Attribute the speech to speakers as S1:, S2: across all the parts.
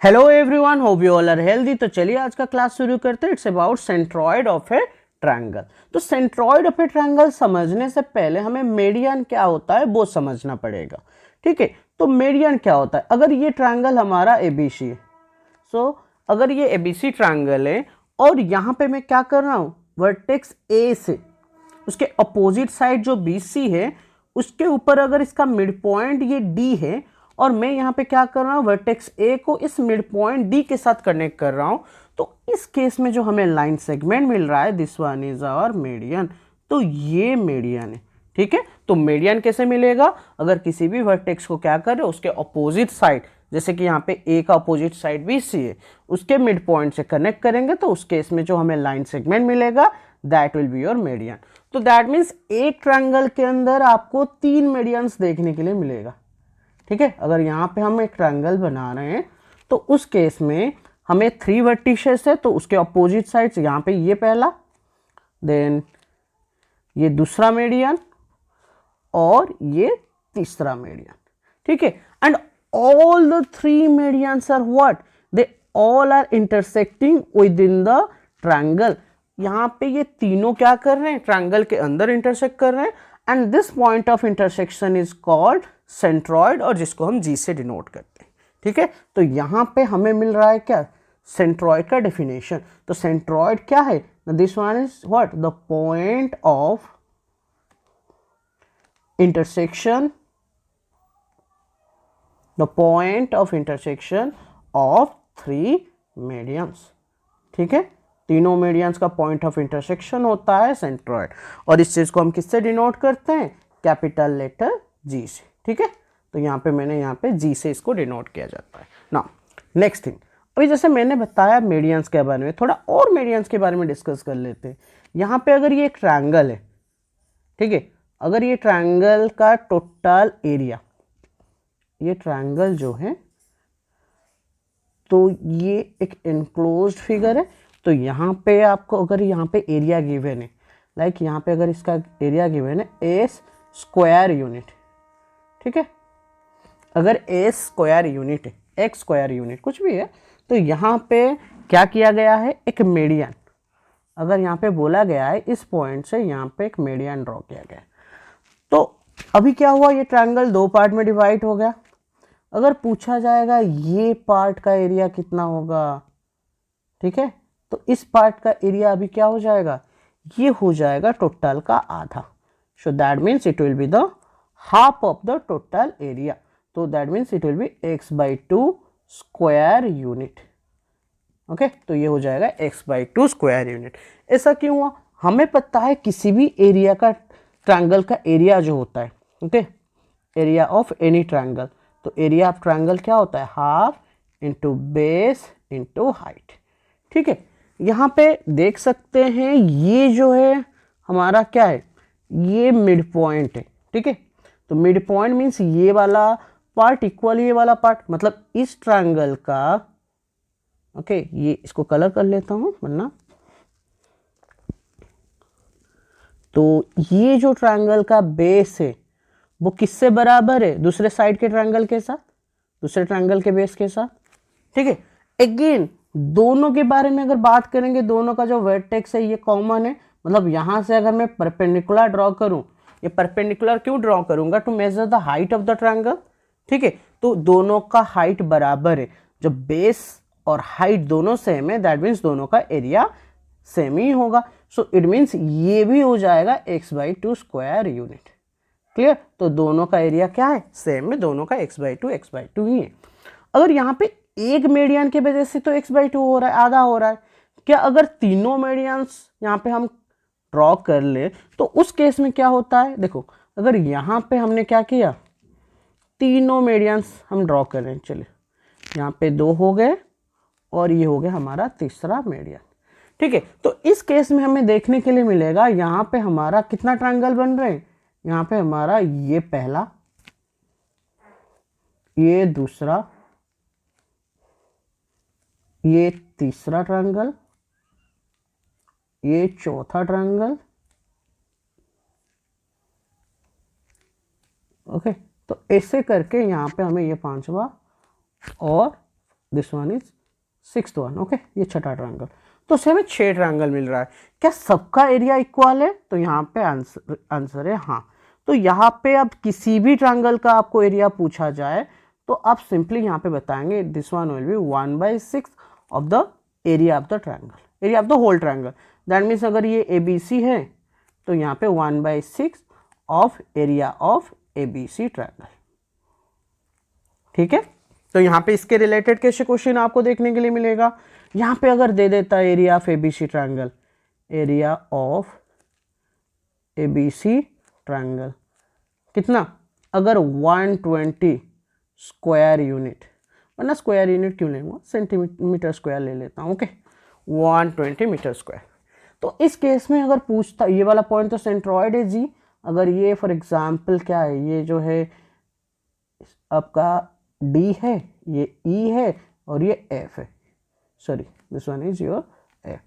S1: Hello everyone, hope you all are healthy. तो चलिए आज का क्लास शुरू करते हैं। It's about centroid of a triangle. तो सेंट्रॉइड ऑफ ए ट्रायंगल समझने से पहले हमें मेडियन क्या होता है वो समझना पड़ेगा। ठीक है, तो मेडियन क्या होता है? अगर ये ट्रायंगल हमारा एबीसी है, अगर ये एबीसी ट्रायंगल है और यहाँ पे मैं क्या कर रहा हूँ, वर्टेक्स ए से उसके अपोजिट साइड जो बीसी है उसके ऊपर अगर इसका मिड पॉइंट ये डी है और मैं यहाँ पे क्या कर रहा हूँ, वर्टेक्स ए को इस मिड पॉइंट डी के साथ कनेक्ट कर रहा हूँ, तो इस केस में जो हमें लाइन सेगमेंट मिल रहा है, this one is our median. तो ये मीडियन है। ठीक है, तो मीडियन कैसे मिलेगा? अगर किसी भी वर्टेक्स को क्या करे, उसके अपोजिट साइड, जैसे कि यहाँ पे ए का अपोजिट साइड भी सी है, उसके मिड पॉइंट से कनेक्ट करेंगे तो उस केस में जो हमें लाइन सेगमेंट मिलेगा that will be your median. तो दैट मीन्स एक ट्रायंगल के अंदर आपको 3 मीडियंस देखने के लिए मिलेगा। ठीक है, अगर यहाँ पे हम एक ट्रायंगल बना रहे हैं तो उस केस में हमें 3 वर्टिसेस है, तो उसके अपोजिट साइड्स, यहाँ पे ये पहला, देन ये दूसरा मीडियन और ये तीसरा मीडियन। ठीक है, and all the 3 medians are what, they all are intersecting within the triangle. यहाँ पे ये तीनों क्या कर रहे हैं, ट्रायंगल के अंदर इंटरसेक्ट कर रहे हैं, and this point of intersection is called centroid, और जिसको हम जी से डिनोट करते हैं। ठीक है, तो यहाँ पे हमें मिल रहा है क्या, सेंट्रॉइड का डेफिनेशन। तो सेंट्रॉइड क्या है, this one is what, the point of intersection, the point of intersection of 3 medians। ठीक है, तीनों मीडियंस का पॉइंट ऑफ इंटरसेक्शन होता है सेंट्रॉइड, और इस चीज को हम किससे डिनोट करते हैं, कैपिटल लेटर जी से। ठीक है, तो यहाँ पे मैंने यहाँ पे जी से इसको डिनोट किया जाता है। नाउ नेक्स्ट थिंग, अभी जैसे मैंने बताया मीडियंस के बारे में, थोड़ा और मीडियंस के बारे में डिस्कस कर लेते हैं। यहाँ पे अगर ये एक ट्रायंगल है, ठीक है, अगर ये ट्रायंगल का टोटल एरिया, ये ट्रायंगल जो है तो ये एक एनक्लोज्ड फिगर है, तो यहाँ पे आपको अगर यहाँ पे एरिया गिवन है, लाइक यहाँ पे अगर इसका एरिया गिवन है एस स्क्वायर यूनिट, ठीक है, अगर एस स्क्वायर यूनिट है, एक्स स्क्वायर यूनिट कुछ भी है, तो यहाँ पे क्या किया गया है, एक मीडियन, अगर यहाँ पे बोला गया है इस पॉइंट से यहाँ पे एक मीडियन ड्रॉ किया गया है। तो अभी क्या हुआ, ये ट्रायंगल 2 पार्ट में डिवाइड हो गया। अगर पूछा जाएगा ये पार्ट का एरिया कितना होगा, ठीक है, तो इस पार्ट का एरिया अभी क्या हो जाएगा, ये हो जाएगा टोटल का आधा। So that means it will be the half of the total area. तो that means it will be x/2 square unit. Okay, तो ये हो जाएगा x/2 स्क्वायर यूनिट। ऐसा क्यों हुआ, हमें पता है किसी भी एरिया का, ट्रायंगल का एरिया जो होता है, okay, area of any triangle, तो एरिया ऑफ ट्रायंगल क्या होता है, half into base into height. ठीक है, यहाँ पे देख सकते हैं ये जो है हमारा क्या है, ये मिड पॉइंट है। ठीक है, तो मिड पॉइंट मीन्स ये वाला पार्ट इक्वल ये वाला पार्ट, मतलब इस ट्रायंगल का, ओके, ये इसको कलर कर लेता हूं वरना, तो ये जो ट्रायंगल का बेस है वो किससे बराबर है, दूसरे साइड के ट्रायंगल के साथ, दूसरे ट्रायंगल के बेस के साथ। ठीक है, अगेन दोनों के बारे में अगर बात करेंगे, दोनों का जो वर्टेक्स है ये कॉमन है, मतलब यहां से अगर मैं परपेंडिकुलर ड्रॉ करूं, ये परपेंडिकुलर क्यों ड्रॉ करूंगा, to measure the height of the triangle. ठीक है, तो दोनों का हाइट बराबर है, जब बेस और हाइट दोनों सेम है दैट मीन्स दोनों का एरिया सेम ही होगा। सो इट मीन्स ये भी हो जाएगा x/2 स्क्वायर यूनिट। क्लियर, तो दोनों का एरिया क्या है, सेम है, दोनों का x/2 ही है। अगर यहाँ पे एक मीडियन के वजह से तो x/2 हो रहा है, आधा हो रहा है। क्या अगर तीनों मीडियंस यहाँ पे हम ड्रॉ कर ले तो उस केस में क्या होता है, देखो अगर यहाँ पे हमने क्या किया, तीनों मीडियंस हम ड्रॉ कर रहे हैं, चलिए यहाँ पे 2 हो गए और ये हो गया हमारा तीसरा मीडियन। ठीक है, तो इस केस में हमें देखने के लिए मिलेगा यहाँ पे हमारा कितना ट्रायंगल बन रहे हैं, यहाँ पे हमारा ये पहला, ये दूसरा, ये तीसरा ट्रायंगल, ये चौथा ट्रायंगल। ओके, तो ऐसे करके यहाँ पे हमें ये 5वां और this one is sixth one, okay, ये छठा ट्रायंगल। तो उससे हमें 6 ट्रायंगल मिल रहा है। क्या सबका एरिया इक्वल है? तो यहाँ पे आंसर है हाँ। तो यहाँ पे अब किसी भी ट्रायंगल का आपको एरिया पूछा जाए तो आप सिंपली यहाँ पे बताएंगे this one will be 1/6 of the area of the triangle, area of the whole triangle. That means अगर ये ABC है तो यहाँ पे 1/6 of area of ABC triangle. ठीक है, तो यहाँ पे इसके रिलेटेड कैसे क्वेश्चन आपको देखने के लिए मिलेगा। यहाँ पे अगर दे देता है area of ABC triangle, area of ABC triangle कितना, अगर 120 स्क्वायर यूनिट, वरना स्क्वायर यूनिट क्यों लेंगे, सेंटीमीटर स्क्वायर ले लेता हूँ, ओके, 120 मीटर स्क्वायर। तो इस केस में अगर पूछता, ये वाला पॉइंट तो सेंट्रॉइड है जी, अगर ये फॉर एग्जांपल क्या है, ये जो है आपका D है, ये E है और ये F है, sorry this one is your F।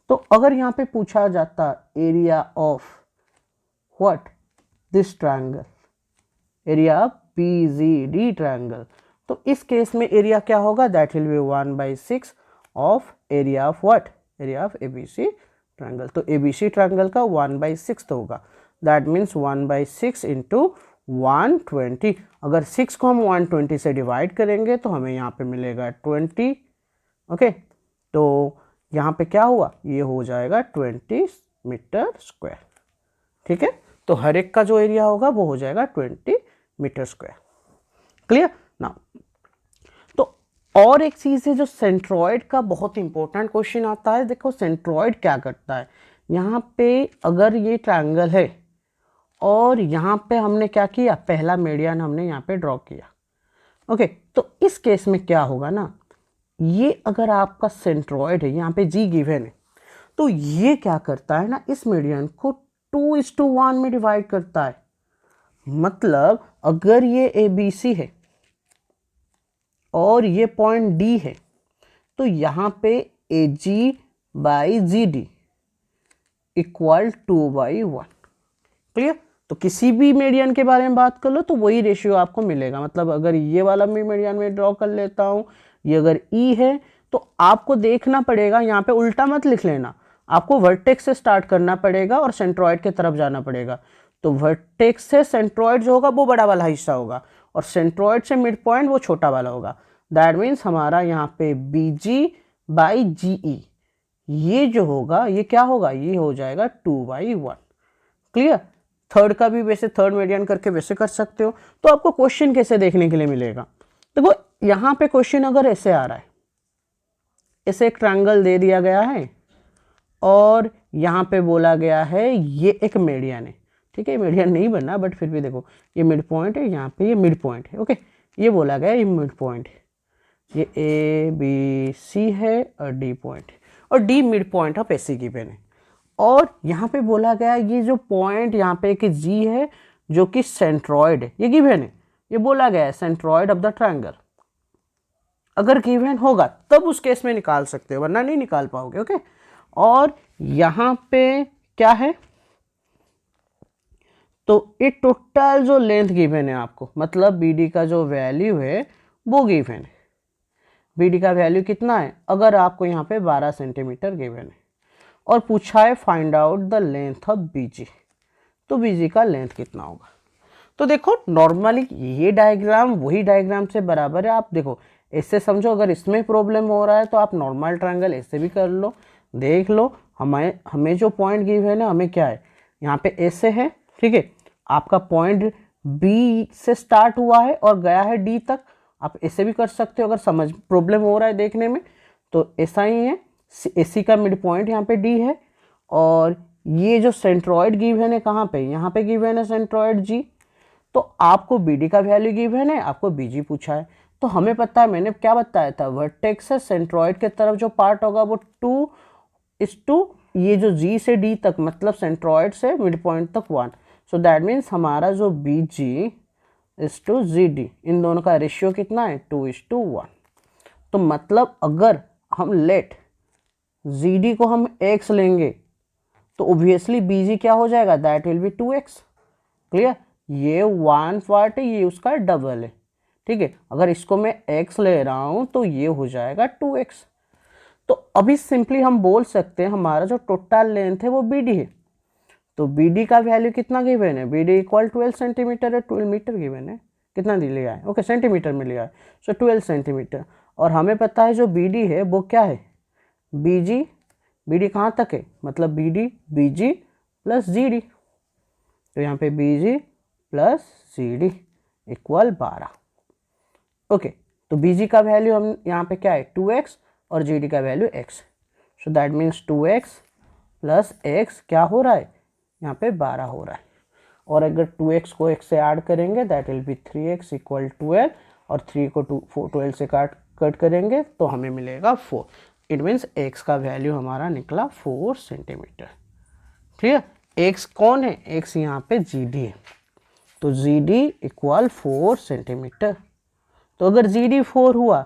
S1: तो अगर यहाँ पे पूछा जाता area of what, this triangle, area of PGD triangle, तो इस केस में एरिया क्या होगा, that will be 1/6 of area of what, area of ABC triangle. तो ABC ट्रायंगल का 1/6 होगा, दैट मीन्स 1/6 इंटू 120। अगर 6 को हम 120 से डिवाइड करेंगे तो हमें यहाँ पे मिलेगा 20, ओके। तो यहाँ पे क्या हुआ, ये हो जाएगा 20 मीटर स्क्वायर। ठीक है, तो हर एक का जो एरिया होगा वो हो जाएगा 20 मीटर स्क्वायर। क्लियर ना। तो और एक चीज है जो सेंट्रॉइड का बहुत इंपॉर्टेंट क्वेश्चन आता है। देखो सेंट्रॉइड क्या करता है, यहाँ पे अगर ये ट्रायंगल है और यहाँ पे हमने क्या किया, पहला मीडियन हमने यहाँ पे ड्रॉ किया, ओके। तो इस केस में क्या होगा ना, ये अगर आपका सेंट्रॉइड है, यहाँ पे G गिवन है, तो ये क्या करता है ना, इस मीडियन को 2:1 में डिवाइड करता है। मतलब अगर ये ABC है और ये पॉइंट D है तो यहाँ पे AG/GD इक्वल 2/1। क्लियर। तो किसी भी मीडियन के बारे में बात कर लो तो वही रेशियो आपको मिलेगा। मतलब अगर ये वाला मैं मीडियन में ड्रॉ कर लेता हूँ, ये अगर E है तो आपको देखना पड़ेगा, यहाँ पे उल्टा मत लिख लेना, आपको वर्टेक्स से स्टार्ट करना पड़ेगा और सेंट्रॉइड की तरफ जाना पड़ेगा। तो वर्टेक्स से सेंट्रॉइड जो होगा वो बड़ा वाला हिस्सा होगा और सेंट्रॉइड से मिड पॉइंट वो छोटा वाला होगा। दैट मीन्स हमारा यहाँ पे BG/GE ये जो होगा ये क्या होगा, ये हो जाएगा 2/1। क्लियर। थर्ड का भी वैसे थर्ड मीडियन करके वैसे कर सकते हो। तो आपको क्वेश्चन कैसे देखने के लिए मिलेगा, देखो यहाँ पे क्वेश्चन अगर ऐसे आ रहा है, ऐसे एक ट्रायंगल दे दिया गया है और यहाँ पे बोला गया है ये एक मीडियन है। ठीक है, मीडियन नहीं बनना बट फिर भी देखो ये मिड पॉइंट है, यहाँ पे ये मिड पॉइंट है, ओके। ये बोला गया ये मिड पॉइंट है, ये ABC है और D पॉइंट है और D mid point of AC given है। और यहाँ पे बोला गया ये जो पॉइंट यहाँ पे एक G है जो कि सेंट्रॉइड है, ये गिवन है, ये बोला गया है सेंट्रॉइड ऑफ द ट्रायंगल। अगर गिवन होगा तब उस केस में निकाल सकते हो, वरना नहीं निकाल पाओगे, ओके। और यहाँ पे क्या है, तो ये टोटल जो लेंथ गिवन है आपको, मतलब BD का जो वैल्यू है वो गिवन है। BD का वैल्यू कितना है, अगर आपको यहाँ पे 12 सेंटीमीटर गिवन है और पूछा है find out the length of BG, तो BG का लेंथ कितना होगा। तो देखो नॉर्मली ये डायग्राम वही डायग्राम से बराबर है। आप देखो ऐसे समझो, अगर इसमें प्रॉब्लम हो रहा है तो आप नॉर्मल ट्रायंगल ऐसे भी कर लो, देख लो। हमें जो पॉइंट गिव है ना, हमें क्या है यहाँ पे ऐसे है, ठीक है। आपका पॉइंट B से स्टार्ट हुआ है और गया है D तक, आप ऐसे भी कर सकते हो अगर समझ प्रॉब्लम हो रहा है देखने में। तो ऐसा ही है, AC का मिड पॉइंट यहाँ पे D है और ये जो सेंट्रॉइड गिवन है कहाँ पे, यहाँ पे गिवन है सेंट्रॉइड G। तो आपको BD का वैल्यू गिवन है, आपको BG पूछा है। तो हमें पता है, मैंने क्या बताया था, वर्टेक्स से सेंट्रॉइड के तरफ जो पार्ट होगा वो 2:, ये जो G से D तक मतलब सेंट्रॉइड से मिड पॉइंट तक 1। सो दैट मीन्स हमारा जो BG/GD इन दोनों का रेशियो कितना है, 2:1। तो मतलब अगर हम लेट GD को हम x लेंगे तो ऑब्वियसली BG क्या हो जाएगा, that will be 2x। Clear. ये 1 पार्ट है, ये उसका डबल है, ठीक है। अगर इसको मैं x ले रहा हूँ तो ये हो जाएगा 2x। तो अभी सिंपली हम बोल सकते हैं हमारा जो टोटल लेंथ है वो BD है। तो BD का वैल्यू कितना गिवन है, BD इक्वल 12 सेंटीमीटर है, 12 मीटर गिवन है, कितना लिया है, ओके सेंटीमीटर में लिया है, सो 12 सेंटीमीटर। और हमें पता है जो BD है वो क्या है, BG, BD कहाँ तक है, मतलब BD BG प्लस GD। तो यहाँ पे BG plus GD equal 12। Okay, तो BG का वैल्यू हम यहाँ पे क्या है 2x और GD का value x। So that means 2x plus x क्या हो रहा है, यहाँ पे 12 हो रहा है। और अगर 2x को x से ऐड करेंगे that will be 3x equal 12, और 3 को 12 से कट करेंगे तो हमें मिलेगा 4। इट मीन्स x का वैल्यू हमारा निकला 4 सेंटीमीटर। क्लियर। x कौन है, x यहाँ पे GD है, तो GD इक्वल 4 सेंटीमीटर। तो अगर GD 4 हुआ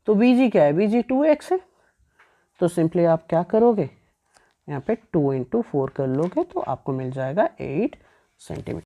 S1: तो BG क्या है, BG 2x है। तो सिंपली आप क्या करोगे, यहाँ पे 2 × 4 कर लोगे तो आपको मिल जाएगा 8 सेंटीमीटर।